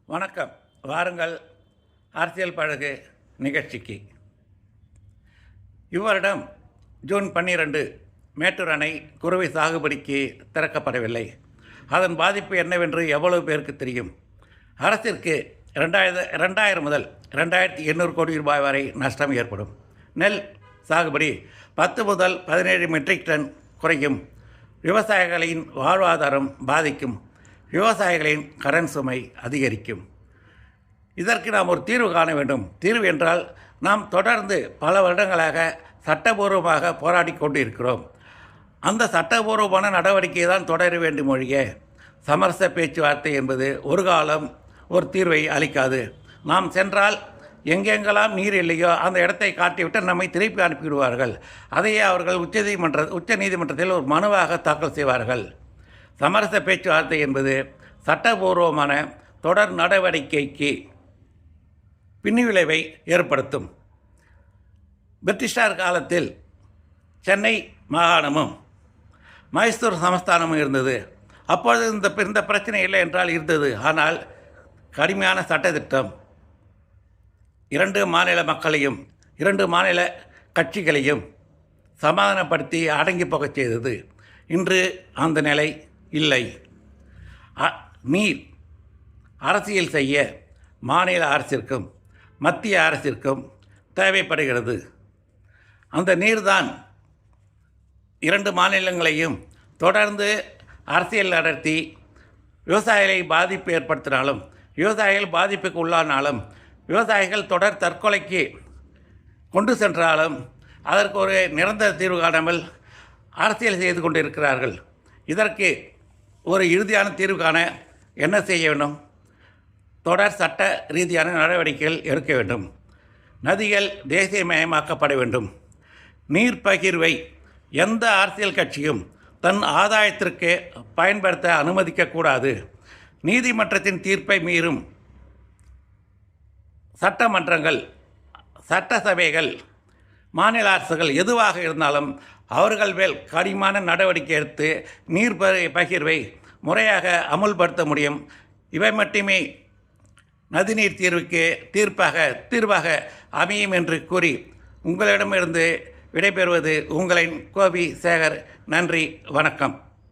வணக்கம். வாருங்கள் அரசியல் பழகு நிகழ்ச்சிக்கு. இவ்வருடம் ஜூன் 12 மேட்டூர் அணை குறுவை சாகுபடிக்கு திறக்கப்படவில்லை. அதன் பாதிப்பு என்னவென்று எவ்வளவு பேருக்கு தெரியும்? அரசிற்கு 2000 முதல் 2800 கோடி ரூபாய் வரை நஷ்டம் ஏற்படும். நெல் சாகுபடி 10 முதல் 17 மெட்ரிக் டன் குறையும். விவசாயிகளின் வாழ்வாதாரம் பாதிக்கும். விவசாயிகளின் கடன் சுமை அதிகரிக்கும். இதற்கு நாம் ஒரு தீர்வு காண வேண்டும். தீர்வு என்றால், நாம் தொடர்ந்து பல வருடங்களாக சட்டபூர்வமாக போராடி கொண்டு இருக்கிறோம். அந்த சட்டபூர்வமான நடவடிக்கையை தான் தொடர வேண்டும் ஒழிய சமரச பேச்சுவார்த்தை என்பது ஒரு காலம் ஒரு தீர்வை அளிக்காது. நாம் சென்றால் எங்கெங்கெல்லாம் நீர் இல்லையோ அந்த இடத்தை காட்டிவிட்டு நம்மை திருப்பி அனுப்பிவிடுவார்கள். அதையே அவர்கள் உச்ச நீதிமன்றத்தில் ஒரு மனுவாக தாக்கல் செய்வார்கள். சமரச பேச்சுவார்த்தை என்பது சட்டபூர்வமான தொடர் நடவடிக்கைக்கு பின்விளைவை ஏற்படுத்தும். பிரிட்டிஷார் காலத்தில் சென்னை மாகாணமும் மைசூர் சமஸ்தானமும் இருந்தது. அப்பொழுது இந்த பிரச்சனை இல்லை என்றால் இருந்தது. ஆனால் கடுமையான சட்டத்திட்டம் 2 மாநில மக்களையும் 2 மாநில கட்சிகளையும் சமாதானப்படுத்தி அடங்கி போகச் செய்தது. இன்று அந்த நிலை இல்லை. நீர் அரசியல் செய்ய மாநில அரசிற்கும் மத்திய அரசிற்கும் தேவைப்படுகிறது. அந்த நீர்தான் 2 மாநிலங்களையும் தொடர்ந்து அரசியல் நடத்தி விவசாயிகளை பாதிப்பு ஏற்படுத்தினாலும், விவசாயிகள் பாதிப்புக்கு உள்ளானாலும், விவசாயிகள் தொடர் தற்கொலைக்கு கொண்டு சென்றாலும் அதற்கு ஒரு நிரந்தர தீர்வு காணாமல் அரசியல் செய்து கொண்டிருக்கிறார்கள். இதற்கு ஒரு இறுதியான தீர்வு காண என்ன செய்ய வேண்டும்? தொடர் சட்ட ரீதியான நடவடிக்கைகள் எடுக்க வேண்டும். நதிகள் தேசியமயமாக்கப்பட வேண்டும். நீர் பகிர்வை எந்த அரசியல் கட்சியும் தன் ஆதாயத்திற்கு பயன்படுத்த அனுமதிக்கக்கூடாது. நீதிமன்றத்தின் தீர்ப்பை மீறும் சட்டமன்றங்கள், சட்டசபைகள், மாநில அரசுகள் எதுவாக இருந்தாலும் அவர்கள் மேல் கடுமையான நடவடிக்கை எடுத்து நீர் பகிர்வை முறையாக அமுல்படுத்த முடியும். இவை மட்டுமே நதிநீர் தீர்வாக அமையும் என்று கூறி உங்களிடமிருந்து விடைபெறுவது உங்களின் கோபி சேகர். நன்றி, வணக்கம்.